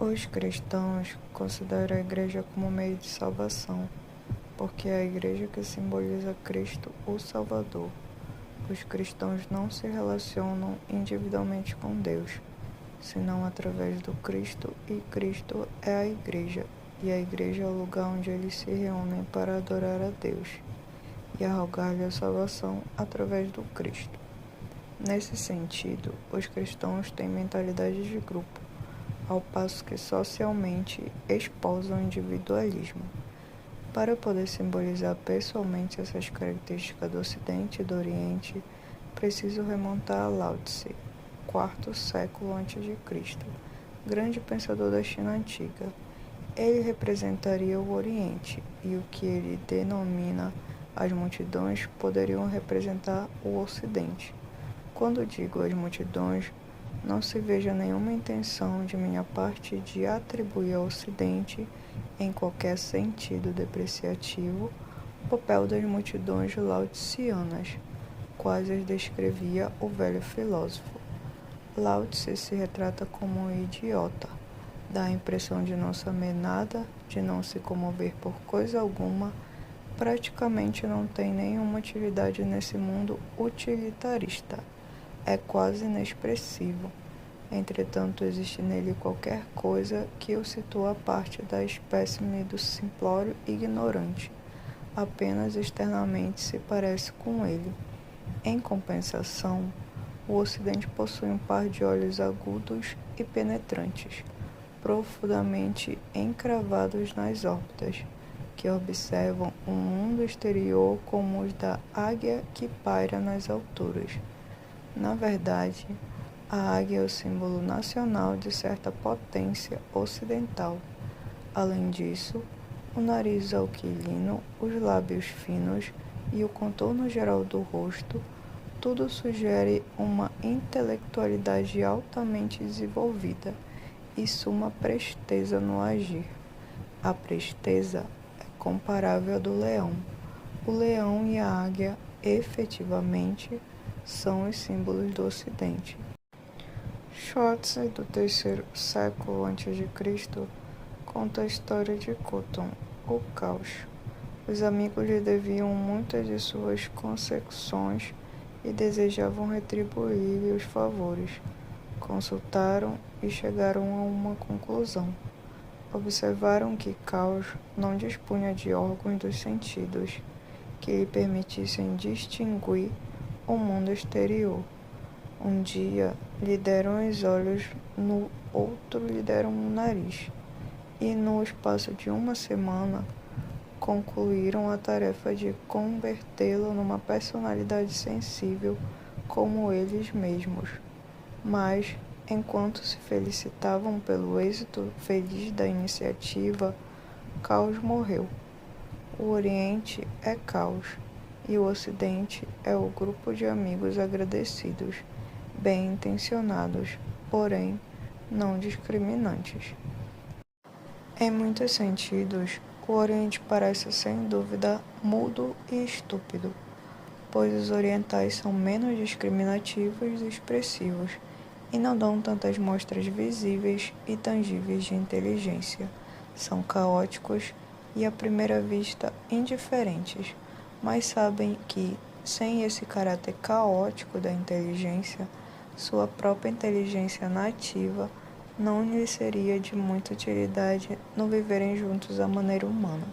Os cristãos consideram a Igreja como meio de salvação, porque é a Igreja que simboliza Cristo, o Salvador. Os cristãos não se relacionam individualmente com Deus, senão através do Cristo, e Cristo é a Igreja, e a Igreja é o lugar onde eles se reúnem para adorar a Deus e arrogar-lhe a salvação através do Cristo. Nesse sentido, os cristãos têm mentalidade de grupo, ao passo que socialmente esposam o individualismo. Para poder simbolizar pessoalmente essas características do Ocidente e do Oriente, preciso remontar a Lao Tse, quarto século a.C., grande pensador da China antiga. Ele representaria o Oriente, e o que ele denomina as multidões poderiam representar o Ocidente. Quando digo as multidões, não se veja nenhuma intenção de minha parte de atribuir ao Ocidente, em qualquer sentido depreciativo, o papel das multidões laodiceanas, quais as descrevia o velho filósofo. Lao Tse se retrata como um idiota, dá a impressão de não saber nada, de não se comover por coisa alguma, praticamente não tem nenhuma atividade nesse mundo utilitarista. É quase inexpressivo. Entretanto, existe nele qualquer coisa que o situa à parte da espécime do simplório ignorante. Apenas externamente se parece com ele. Em compensação, o Ocidente possui um par de olhos agudos e penetrantes, profundamente encravados nas órbitas, que observam o mundo exterior como os da águia que paira nas alturas. Na verdade, a águia é o símbolo nacional de certa potência ocidental. Além disso, o nariz aquilino, os lábios finos e o contorno geral do rosto, tudo sugere uma intelectualidade altamente desenvolvida e suma presteza no agir. A presteza é comparável à do leão. O leão e a águia, efetivamente, são os símbolos do Ocidente. Schwartz, do terceiro século a.C., conta a história de Cotton, o Caos. Os amigos lhe deviam muitas de suas consecuções e desejavam retribuir-lhe os favores. Consultaram e chegaram a uma conclusão. Observaram que Caos não dispunha de órgãos dos sentidos que lhe permitissem distinguir o mundo exterior. Um dia lhe deram os olhos, no outro lhe deram o nariz, e no espaço de uma semana concluíram a tarefa de convertê-lo numa personalidade sensível como eles mesmos. Mas, enquanto se felicitavam pelo êxito feliz da iniciativa, Caos morreu. O Oriente é Caos, e o Ocidente é o grupo de amigos agradecidos, bem-intencionados, porém não discriminantes. Em muitos sentidos, o Oriente parece sem dúvida mudo e estúpido, pois os orientais são menos discriminativos e expressivos, e não dão tantas mostras visíveis e tangíveis de inteligência. São caóticos e, à primeira vista, indiferentes, mas sabem que, sem esse caráter caótico da inteligência, sua própria inteligência nativa não lhes seria de muita utilidade no viverem juntos à maneira humana.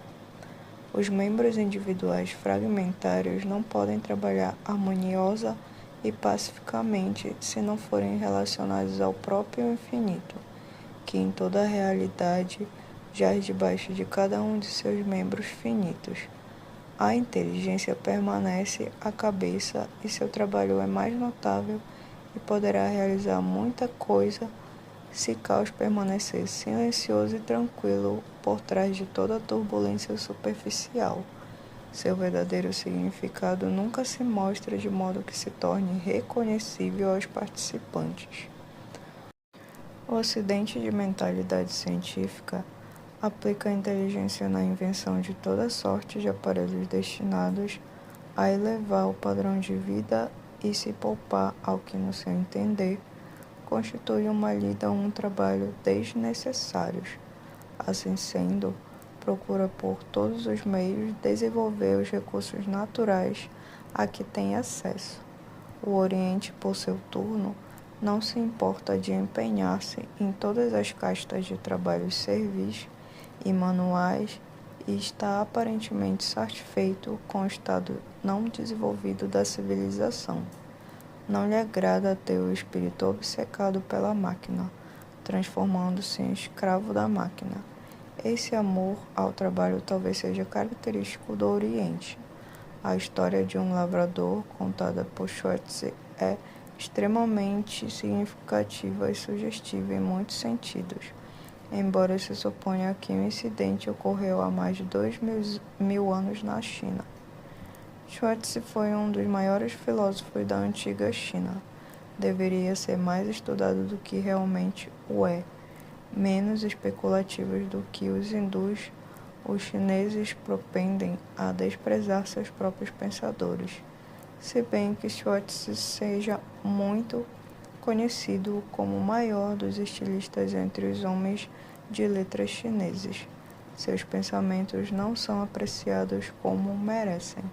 Os membros individuais fragmentários não podem trabalhar harmoniosa e pacificamente se não forem relacionados ao próprio infinito, que em toda a realidade jaz debaixo de cada um de seus membros finitos. A inteligência permanece à cabeça e seu trabalho é mais notável e poderá realizar muita coisa se Caos permanecer silencioso e tranquilo por trás de toda a turbulência superficial. Seu verdadeiro significado nunca se mostra de modo que se torne reconhecível aos participantes. O Ocidente de mentalidade científica aplica a inteligência na invenção de toda sorte de aparelhos destinados a elevar o padrão de vida e se poupar ao que, no seu entender, constitui uma lida ou um trabalho desnecessários. Assim sendo, procura por todos os meios desenvolver os recursos naturais a que tem acesso. O Oriente, por seu turno, não se importa de empenhar-se em todas as castas de trabalhos servis e manuais e está aparentemente satisfeito com o estado não desenvolvido da civilização. Não lhe agrada ter o espírito obcecado pela máquina, transformando-se em escravo da máquina. Esse amor ao trabalho talvez seja característico do Oriente. A história de um lavrador, contada por Schwartz, é extremamente significativa e sugestiva em muitos sentidos, embora se suponha que o incidente ocorreu há mais de 2.000 anos na China. Schwartz foi um dos maiores filósofos da antiga China. Deveria ser mais estudado do que realmente o é, menos especulativos do que os hindus. Os chineses propendem a desprezar seus próprios pensadores, se bem que Schwartz seja muito conhecido como o maior dos estilistas entre os homens de letras chineses. Seus pensamentos não são apreciados como merecem.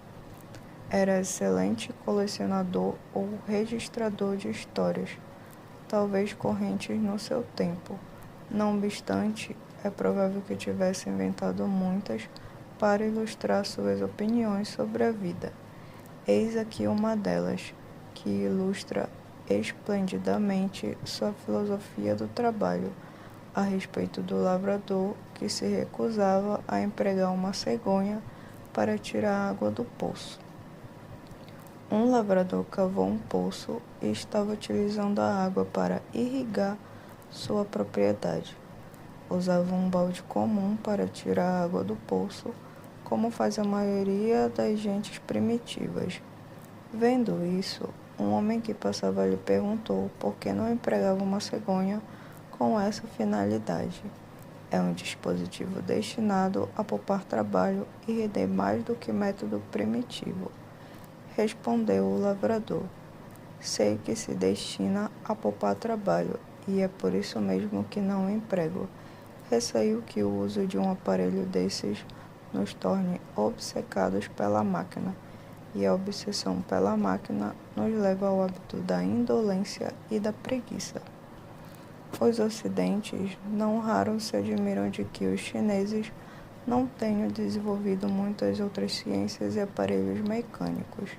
Era excelente colecionador ou registrador de histórias, talvez correntes no seu tempo. Não obstante, é provável que tivesse inventado muitas para ilustrar suas opiniões sobre a vida. Eis aqui uma delas, que ilustra esplendidamente sua filosofia do trabalho, a respeito do lavrador que se recusava a empregar uma cegonha para tirar água do poço. Um lavrador cavou um poço e estava utilizando a água para irrigar sua propriedade. Usava um balde comum para tirar a água do poço, como faz a maioria das gentes primitivas. Vendo isso, um homem que passava lhe perguntou por que não empregava uma cegonha com essa finalidade. É um dispositivo destinado a poupar trabalho e render mais do que método primitivo. Respondeu o lavrador. Sei que se destina a poupar trabalho, e é por isso mesmo que não o emprego. Receio que o uso de um aparelho desses nos torne obcecados pela máquina, e a obsessão pela máquina nos leva ao hábito da indolência e da preguiça. Os ocidentes não raro se admiram de que os chineses não tenham desenvolvido muitas outras ciências e aparelhos mecânicos.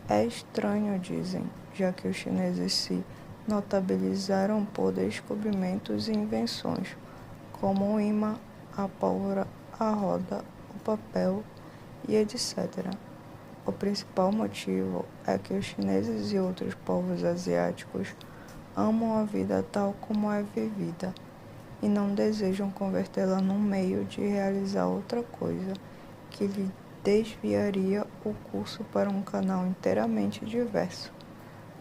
É estranho, dizem, já que os chineses se notabilizaram por descobrimentos e invenções, como o imã, a pólvora, a roda, o papel e etc. O principal motivo é que os chineses e outros povos asiáticos amam a vida tal como é vivida e não desejam convertê-la num meio de realizar outra coisa que lhe desviaria o curso para um canal inteiramente diverso.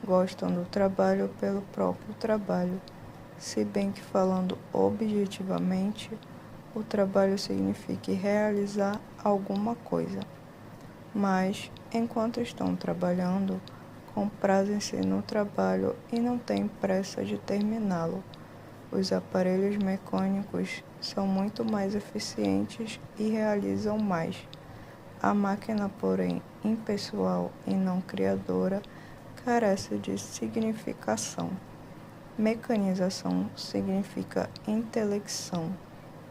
Gostam do trabalho pelo próprio trabalho, se bem que, falando objetivamente, o trabalho significa realizar alguma coisa. Mas, enquanto estão trabalhando, comprazem-se no trabalho e não têm pressa de terminá-lo. Os aparelhos mecânicos são muito mais eficientes e realizam mais. A máquina, porém, impessoal e não criadora, carece de significação. Mecanização significa intelecção,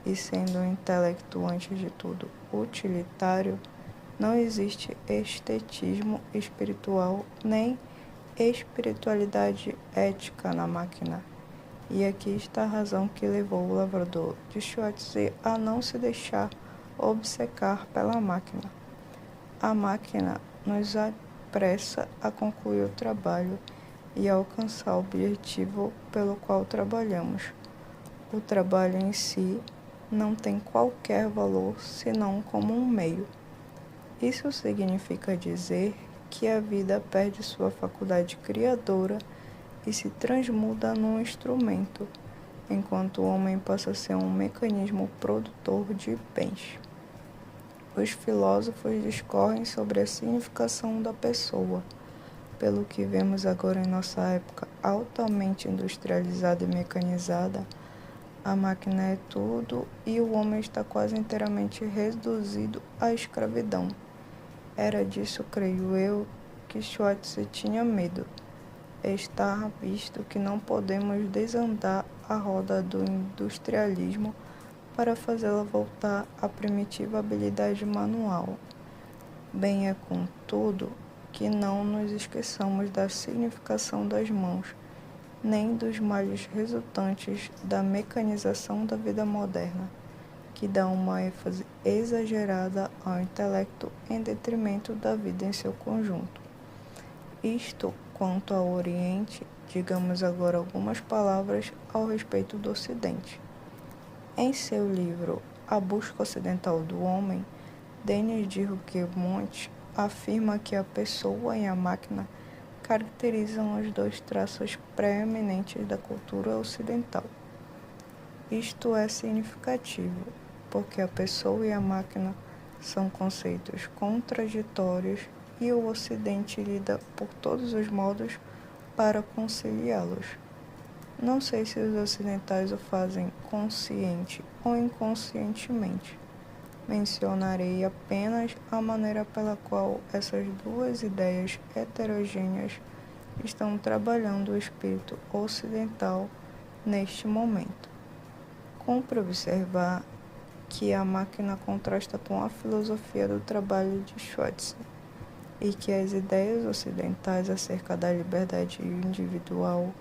e sendo o intelecto, antes de tudo, utilitário, não existe estetismo espiritual nem espiritualidade ética na máquina. E aqui está a razão que levou o lavrador de Schwartz a não se deixar obcecar pela máquina. A máquina nos apressa a concluir o trabalho e a alcançar o objetivo pelo qual trabalhamos. O trabalho em si não tem qualquer valor senão como um meio. Isso significa dizer que a vida perde sua faculdade criadora e se transmuda num instrumento, enquanto o homem passa a ser um mecanismo produtor de bens. Os filósofos discorrem sobre a significação da pessoa. Pelo que vemos agora em nossa época altamente industrializada e mecanizada, a máquina é tudo e o homem está quase inteiramente reduzido à escravidão. Era disso, creio eu, que Schweitzer tinha medo. Está visto que não podemos desandar a roda do industrialismo para fazê-la voltar à primitiva habilidade manual. Bem é, contudo, que não nos esqueçamos da significação das mãos, nem dos males resultantes da mecanização da vida moderna, que dá uma ênfase exagerada ao intelecto em detrimento da vida em seu conjunto. Isto quanto ao Oriente, digamos agora algumas palavras ao respeito do Ocidente. Em seu livro A Busca Ocidental do Homem, Denis de Rougemont afirma que a pessoa e a máquina caracterizam os dois traços preeminentes da cultura ocidental. Isto é significativo, porque a pessoa e a máquina são conceitos contraditórios e o Ocidente lida por todos os modos para conciliá-los. Não sei se os ocidentais o fazem consciente ou inconscientemente. Mencionarei apenas a maneira pela qual essas duas ideias heterogêneas estão trabalhando o espírito ocidental neste momento. Cumpre observar que a máquina contrasta com a filosofia do trabalho de Schweitzer e que as ideias ocidentais acerca da liberdade individual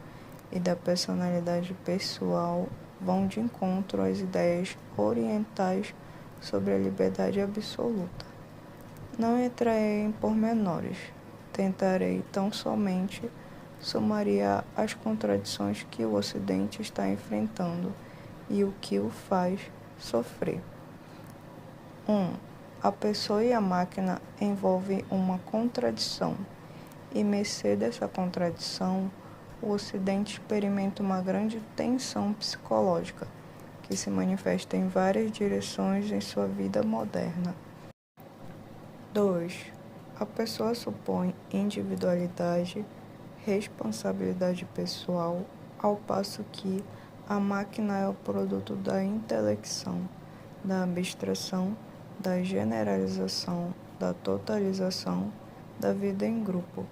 e da personalidade pessoal vão de encontro às ideias orientais sobre a liberdade absoluta. Não entrarei em pormenores, tentarei tão somente sumariar as contradições que o Ocidente está enfrentando e o que o faz sofrer. 1. A pessoa e a máquina envolvem uma contradição, e mercê dessa contradição, o Ocidente experimenta uma grande tensão psicológica, que se manifesta em várias direções em sua vida moderna. 2. A pessoa supõe individualidade, responsabilidade pessoal, ao passo que a máquina é o produto da intelecção, da abstração, da generalização, da totalização, da vida em grupo.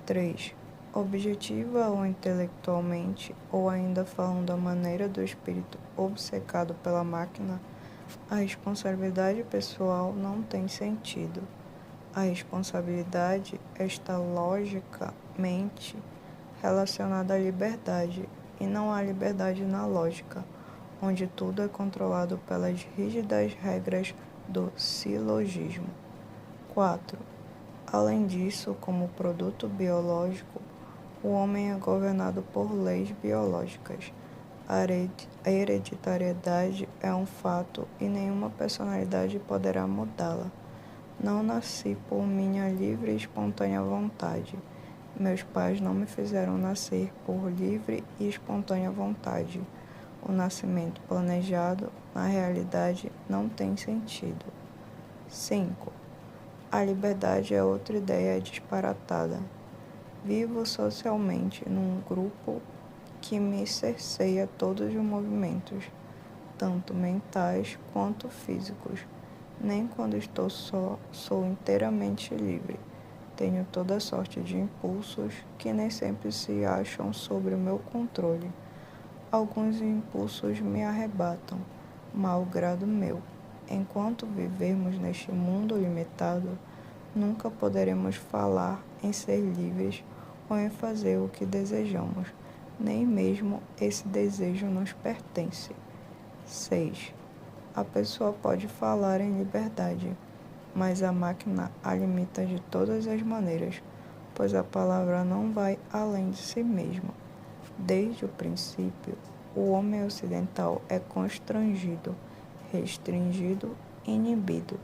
3. Objetiva ou intelectualmente, ou ainda falando da maneira do espírito obcecado pela máquina, a responsabilidade pessoal não tem sentido. A responsabilidade está logicamente relacionada à liberdade, e não há liberdade na lógica, onde tudo é controlado pelas rígidas regras do silogismo. 4. Além disso, como produto biológico, o homem é governado por leis biológicas. A hereditariedade é um fato e nenhuma personalidade poderá mudá-la. Não nasci por minha livre e espontânea vontade. Meus pais não me fizeram nascer por livre e espontânea vontade. O nascimento planejado, na realidade, não tem sentido. 5. A liberdade é outra ideia disparatada. Vivo socialmente num grupo que me cerceia todos os movimentos, tanto mentais quanto físicos. Nem quando estou só sou inteiramente livre. Tenho toda sorte de impulsos que nem sempre se acham sob o meu controle. Alguns impulsos me arrebatam, mau grado meu. Enquanto vivermos neste mundo limitado, nunca poderemos falar em ser livres ou em fazer o que desejamos, nem mesmo esse desejo nos pertence. 6. A pessoa pode falar em liberdade, mas a máquina a limita de todas as maneiras, pois a palavra não vai além de si mesma. Desde o princípio, o homem ocidental é constrangido, restringido, inibido.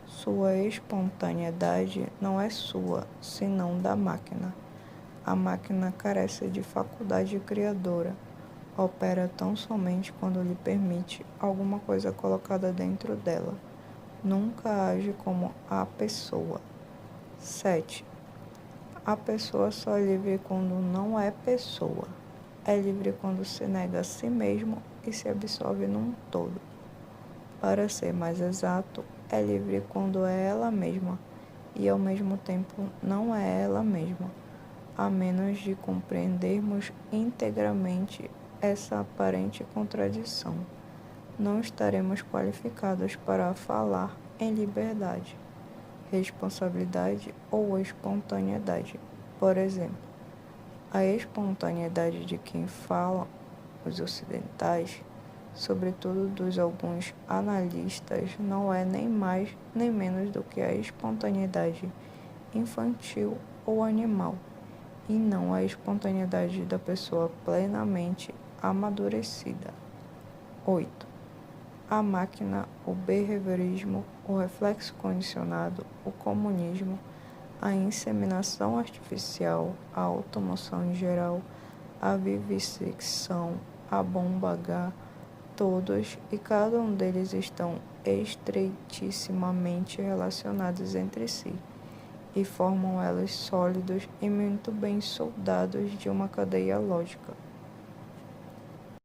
Sua espontaneidade não é sua, senão da máquina. A máquina carece de faculdade criadora. Opera tão somente quando lhe permite alguma coisa colocada dentro dela. Nunca age como a pessoa. 7. A pessoa só é livre quando não é pessoa. É livre quando se nega a si mesmo e se absorve num todo. Para ser mais exato, é livre quando é ela mesma e ao mesmo tempo não é ela mesma, a menos de compreendermos integralmente essa aparente contradição. Não estaremos qualificados para falar em liberdade, responsabilidade ou espontaneidade. Por exemplo, a espontaneidade de quem falam os ocidentais, sobretudo dos alguns analistas, não é nem mais nem menos do que a espontaneidade infantil ou animal, e não a espontaneidade da pessoa plenamente amadurecida. 8. A máquina, o behaviorismo, o reflexo condicionado, o comunismo, a inseminação artificial, a automoção em geral, a vivissecção, a bomba H, todos e cada um deles estão estreitissimamente relacionados entre si e formam elos sólidos e muito bem soldados de uma cadeia lógica.